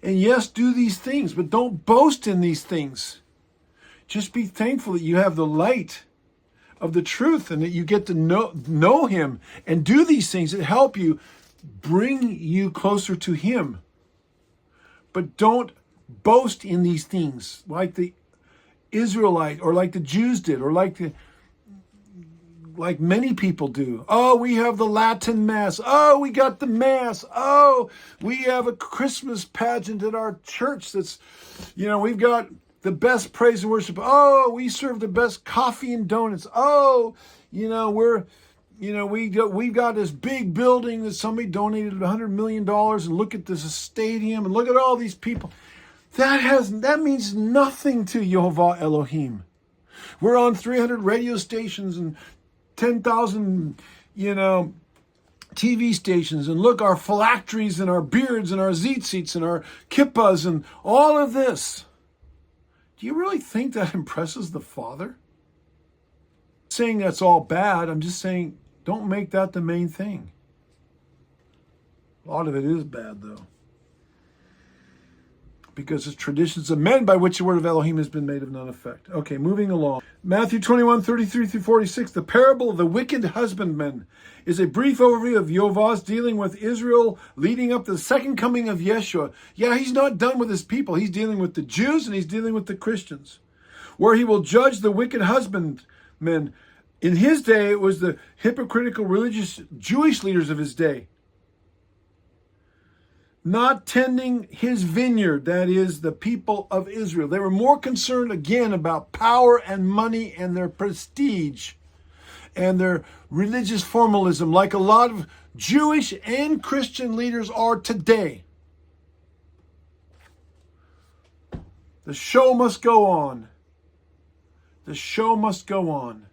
And yes, do these things, but don't boast in these things. Just be thankful that you have the light of the truth and that you get to know him and do these things that help you, bring you closer to him. but don't boast in these things like the Israelite or like the Jews did or like many people do. Oh, we have the Latin Mass. Oh, we got the Mass. Oh, we have a Christmas pageant at our church that's, we've got the best praise and worship. Oh, we serve the best coffee and donuts. Oh, we've got this big building that somebody donated $100 million, and look at this stadium and look at all these people. That means nothing to Yehovah Elohim. We're on 300 radio stations and 10,000, TV stations, and look, our phylacteries and our beards and our tzitzits and our kippas and all of this. Do you really think that impresses the Father? I'm not saying that's all bad. I'm just saying don't make that the main thing. A lot of it is bad, though, because it's traditions of men by which the word of Elohim has been made of none effect. Okay, moving along. Matthew 21:33-46, the parable of the wicked husbandman is a brief overview of Yehovah's dealing with Israel leading up to the second coming of Yeshua. Yeah, he's not done with his people. He's dealing with the Jews and he's dealing with the Christians, where he will judge the wicked husbandmen. In his day, it was the hypocritical religious Jewish leaders of his day, not tending his vineyard, that is, the people of Israel. They were more concerned, again, about power and money and their prestige and their religious formalism, like a lot of Jewish and Christian leaders are today. The show must go on. The show must go on.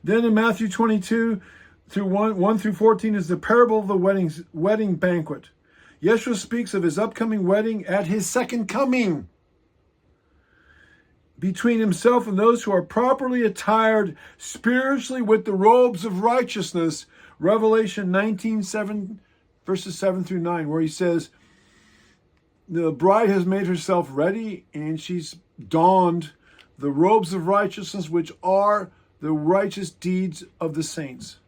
Then in Matthew 22, through 1 through 14 is the parable of the wedding banquet. Yeshua speaks of his upcoming wedding at his second coming between himself and those who are properly attired spiritually with the robes of righteousness. Revelation 19:7, verses 7 through 9, where he says, the bride has made herself ready and she's donned the robes of righteousness, which are the righteous deeds of the saints.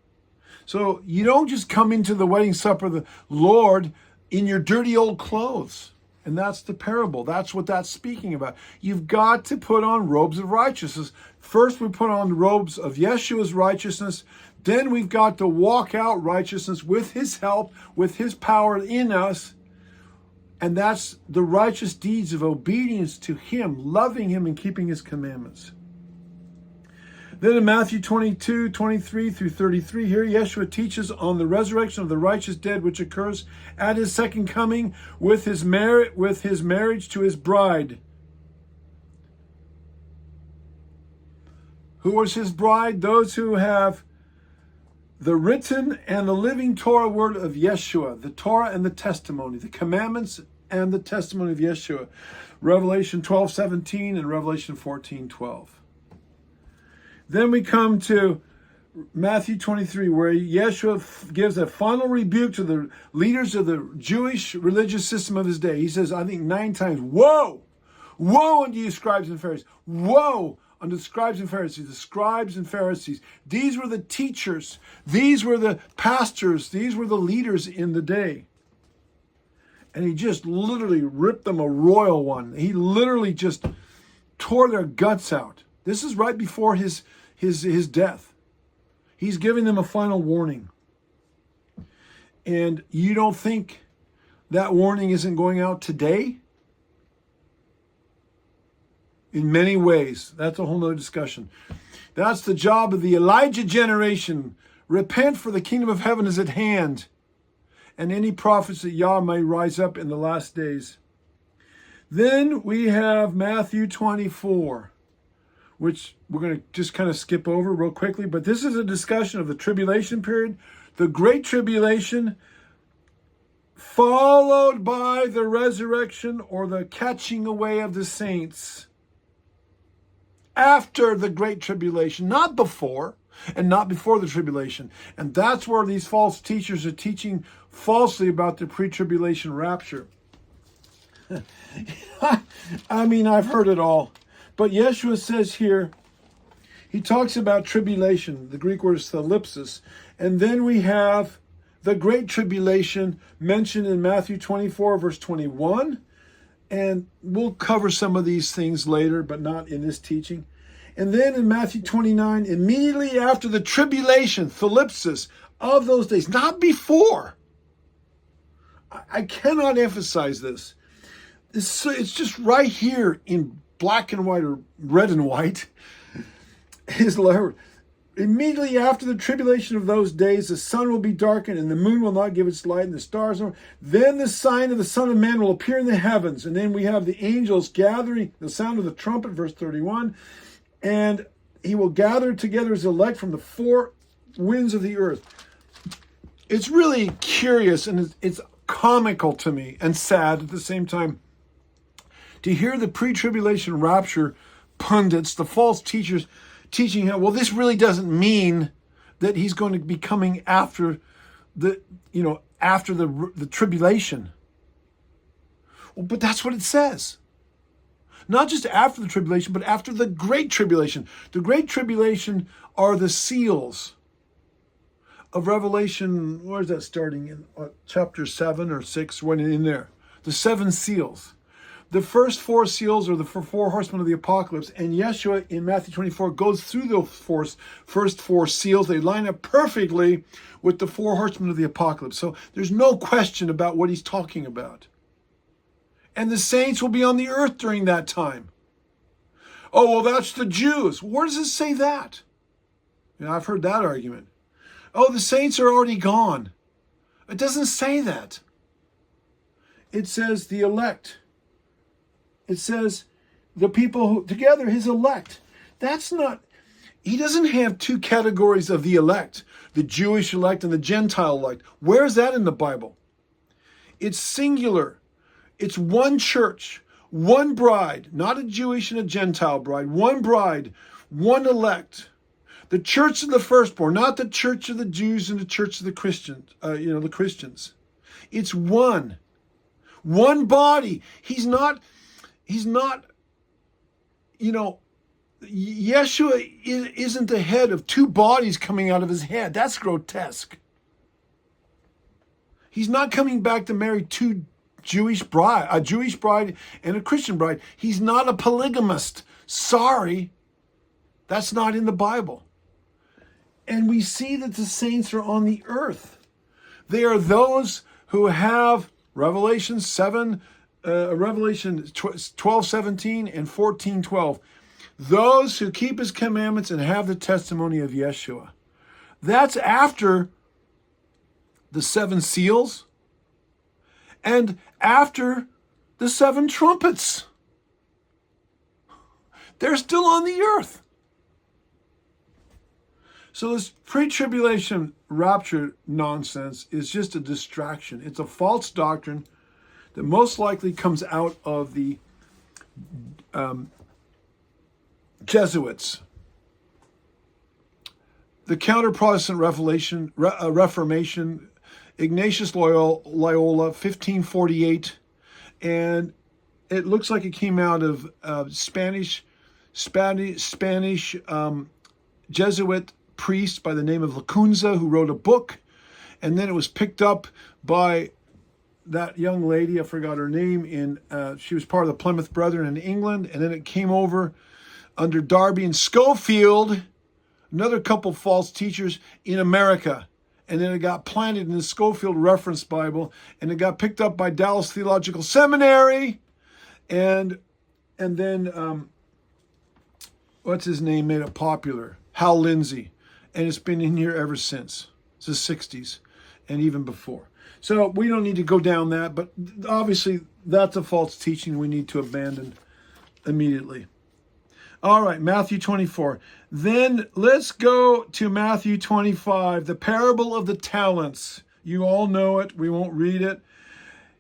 So you don't just come into the wedding supper of the Lord in your dirty old clothes. And that's the parable. That's what that's speaking about. You've got to put on robes of righteousness. First, we put on the robes of Yeshua's righteousness. Then we've got to walk out righteousness with his help, with his power in us. And that's the righteous deeds of obedience to him, loving him and keeping his commandments. Then in Matthew 22:23-33, here Yeshua teaches on the resurrection of the righteous dead, which occurs at his second coming with his marriage to his bride. Who was his bride? Those who have the written and the living Torah word of Yeshua, the Torah and the testimony, the commandments and the testimony of Yeshua. Revelation 12:17 and Revelation 14:12. Then we come to Matthew 23, where Yeshua gives a final rebuke to the leaders of the Jewish religious system of his day. He says, I think 9 times, woe! Woe unto you, scribes and Pharisees! Woe unto the scribes and Pharisees! The scribes and Pharisees. These were the teachers. These were the pastors. These were the leaders in the day. And he just literally ripped them a royal one. He literally just tore their guts out. This is right before his death. He's giving them a final warning. And you don't think that warning isn't going out today? In many ways. That's a whole nother discussion. That's the job of the Elijah generation. Repent, for the kingdom of heaven is at hand. And any prophets that Yah may rise up in the last days. Then we have Matthew 24. Which we're going to just kind of skip over real quickly. But this is a discussion of the tribulation period, the great tribulation, followed by the resurrection or the catching away of the saints. After the great tribulation, not before, and not before the tribulation. And that's where these false teachers are teaching falsely about the pre-tribulation rapture. I mean, I've heard it all. But Yeshua says here, he talks about tribulation. The Greek word is thalipsis. And then we have the Great Tribulation mentioned in Matthew 24, verse 21. And we'll cover some of these things later, but not in this teaching. And then in Matthew 29, immediately after the tribulation, thlipsis, of those days, not before. I cannot emphasize this. It's just right here in black and white, or red and white. His Lord. Immediately after the tribulation of those days, the sun will be darkened, and the moon will not give its light, and the stars will. Then the sign of the Son of Man will appear in the heavens. And then we have the angels gathering, the sound of the trumpet, verse 31. And he will gather together his elect from the four winds of the earth. It's really curious, and it's comical to me, and sad at the same time, to hear the pre-tribulation rapture pundits, the false teachers, teaching him, well, this really doesn't mean that he's going to be coming after the tribulation. Well, but that's what it says. Not just after the tribulation, but after the Great Tribulation. The Great Tribulation are the seals of Revelation. Where is that starting? In chapter 7 or 6, when in there. The 7 seals. The first 4 seals are the 4 horsemen of the apocalypse. And Yeshua in Matthew 24 goes through the first 4 seals. They line up perfectly with the 4 horsemen of the apocalypse. So there's no question about what he's talking about. And the saints will be on the earth during that time. Oh, well, that's the Jews. Where does it say that? I've heard that argument. Oh, the saints are already gone. It doesn't say that. It says the elect. It says the people who, together, his elect. That's not, he doesn't have 2 categories of the elect, the Jewish elect and the Gentile elect. Where's that in the Bible? It's singular. It's one church, one bride, not a Jewish and a Gentile bride, one bride, one elect. The church of the firstborn, not the church of the Jews and the church of the Christians, the Christians. It's one body. He's not, Yeshua isn't the head of 2 bodies coming out of his head. That's grotesque. He's not coming back to marry 2 Jewish bride, a Jewish bride and a Christian bride. He's not a polygamist. Sorry. That's not in the Bible. And we see that the saints are on the earth. They are those who have Revelation 12:17 and 14:12. Those who keep his commandments and have the testimony of Yeshua. That's after the 7 seals and after the 7 trumpets. They're still on the earth. So this pre-tribulation rapture nonsense is just a distraction. It's a false doctrine that most likely comes out of the Jesuits. The Counter-Protestant Reformation, Ignatius Loyola, 1548, and it looks like it came out of Spanish Jesuit priest by the name of Lacunza, who wrote a book, and then it was picked up by that young lady, I forgot her name, she was part of the Plymouth Brethren in England, and then it came over under Darby and Schofield, another couple false teachers in America, and then it got planted in the Schofield Reference Bible, and it got picked up by Dallas Theological Seminary, and then what's his name made it popular, Hal Lindsey, and it's been in here ever since. It's the 60s and even before. So we don't need to go down that, but obviously that's a false teaching we need to abandon immediately. All right, Matthew 24. Then let's go to Matthew 25, the parable of the talents. You all know it. We won't read it.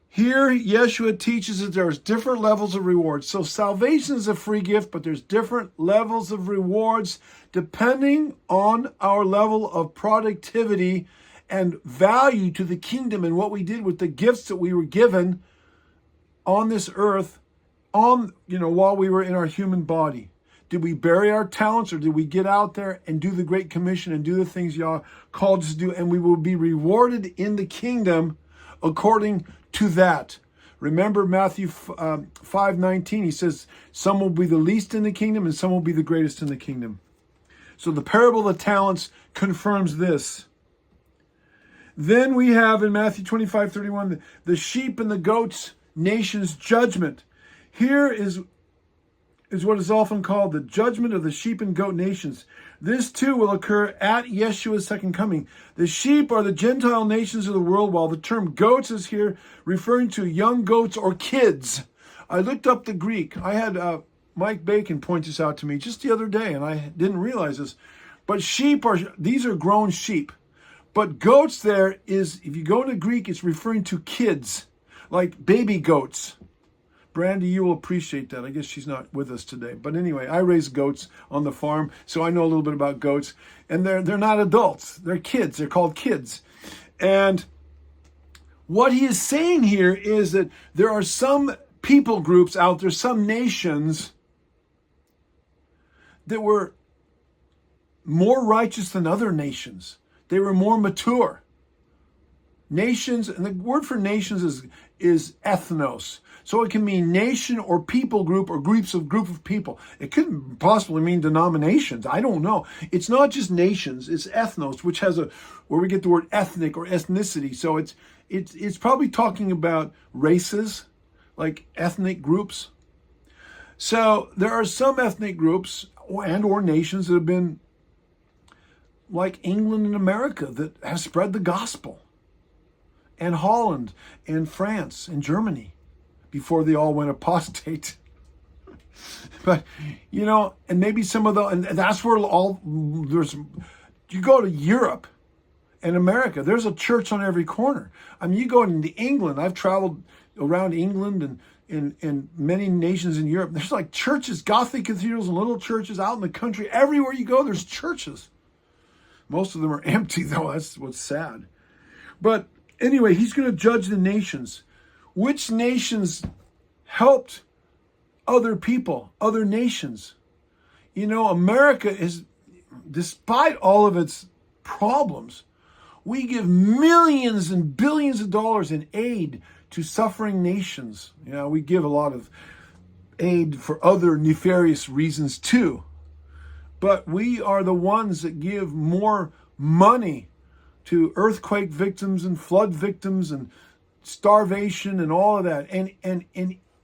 Here, Yeshua teaches that there's different levels of rewards. So salvation is a free gift, but there's different levels of rewards depending on our level of productivity and value to the kingdom and what we did with the gifts that we were given on this earth while we were in our human body. Did we bury our talents, or did we get out there and do the Great Commission and do the things y'all called us to do? And we will be rewarded in the kingdom according to that. Remember Matthew 5:19, he says, some will be the least in the kingdom and some will be the greatest in the kingdom. So the parable of the talents confirms this. Then we have in Matthew 25:31, the sheep and the goats, nations judgment. Here is what is often called the judgment of the sheep and goat nations. This too will occur at Yeshua's second coming. The sheep are the Gentile nations of the world, while the term goats is here referring to young goats or kids. I looked up the Greek. I had Mike Bacon point this out to me just the other day, and I didn't realize this. But these are grown sheep. But goats there is, if you go to Greek, it's referring to kids, like baby goats. Brandy, you will appreciate that. I guess she's not with us today. But anyway, I raise goats on the farm, so I know a little bit about goats. And they're not adults. They're kids. They're called kids. And what he is saying here is that there are some people groups out there, some nations that were more righteous than other nations. They were more mature. Nations, and the word for nations is ethnos. So it can mean nation or people group or group of people. It couldn't possibly mean denominations. I don't know. It's not just nations. It's ethnos, which has where we get the word ethnic or ethnicity. So it's probably talking about races, like ethnic groups. So there are some ethnic groups or nations that have been like England and America that have spread the gospel, and Holland and France and Germany, before they all went apostate. But, and maybe some of and that's where you go to Europe and America, there's a church on every corner. I mean, you go into England, I've traveled around England and in many nations in Europe, there's like churches, Gothic cathedrals and little churches out in the country. Everywhere you go, there's churches. Most of them are empty, though. That's what's sad. But anyway, he's going to judge the nations. Which nations helped other people, other nations? America is, despite all of its problems, we give millions and billions of dollars in aid to suffering nations. We give a lot of aid for other nefarious reasons too. But we are the ones that give more money to earthquake victims and flood victims and starvation and all of that. And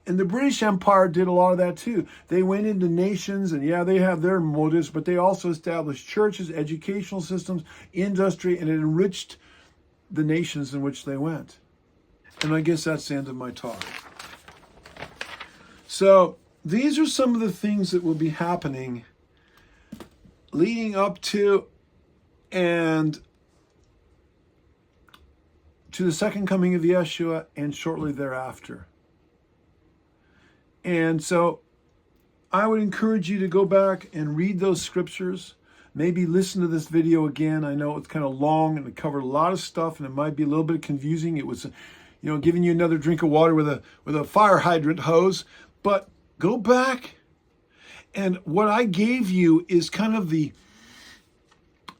the British Empire did a lot of that too. They went into nations, and they have their motives, but they also established churches, educational systems, industry, and it enriched the nations in which they went. And I guess that's the end of my talk. So these are some of the things that will be happening leading up to and to the second coming of Yeshua and shortly thereafter. And so I would encourage you to go back and read those scriptures. Maybe listen to this video again. I know it's kind of long and it covered a lot of stuff and it might be a little bit confusing. It was, giving you another drink of water with a fire hydrant hose. But go back. And what I gave you is kind of the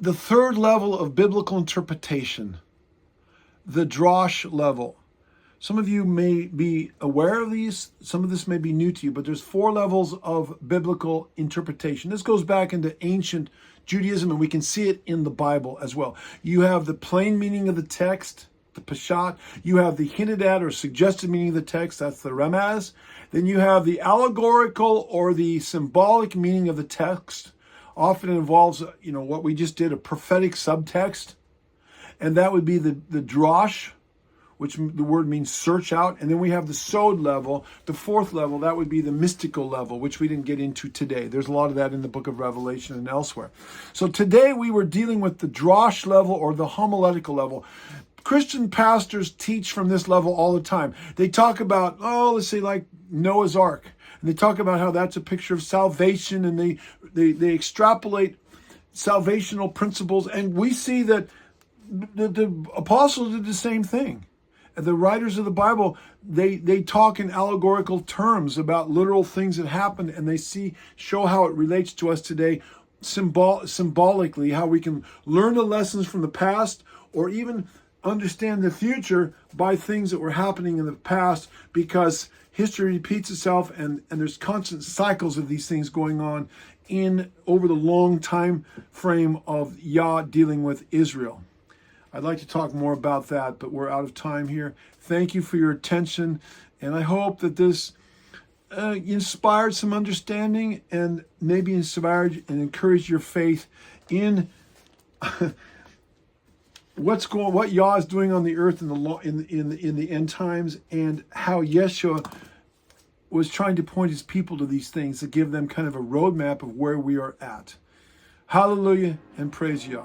third level of biblical interpretation, the drosh level. Some of you may be aware of these. Some of this may be new to you, but there's 4 levels of biblical interpretation. This goes back into ancient Judaism, and we can see it in the Bible as well. You have the plain meaning of the text, the Peshat. You have the hinted at or suggested meaning of the text, that's the Remaz. Then you have the allegorical or the symbolic meaning of the text. Often involves, what we just did, a prophetic subtext. And that would be the drosh, which the word means search out. And then we have the sod level, the 4th level, that would be the mystical level, which we didn't get into today. There's a lot of that in the book of Revelation and elsewhere. So today we were dealing with the drosh level or the homiletical level. Christian pastors teach from this level all the time. They talk about, let's say like Noah's Ark. And they talk about how that's a picture of salvation, and they extrapolate salvational principles. And we see that the apostles did the same thing. The writers of the Bible, they talk in allegorical terms about literal things that happened, and they show how it relates to us today symbolically, how we can learn the lessons from the past or even understand the future by things that were happening in the past, because history repeats itself, and there's constant cycles of these things going on over the long time frame of Yah dealing with Israel. I'd like to talk more about that, but we're out of time here. Thank you for your attention, and I hope that this inspired some understanding and maybe inspired and encouraged your faith in what Yah is doing on the earth in the end times, and how Yeshua was trying to point his people to these things to give them kind of a roadmap of where we are at. Hallelujah and praise Yah.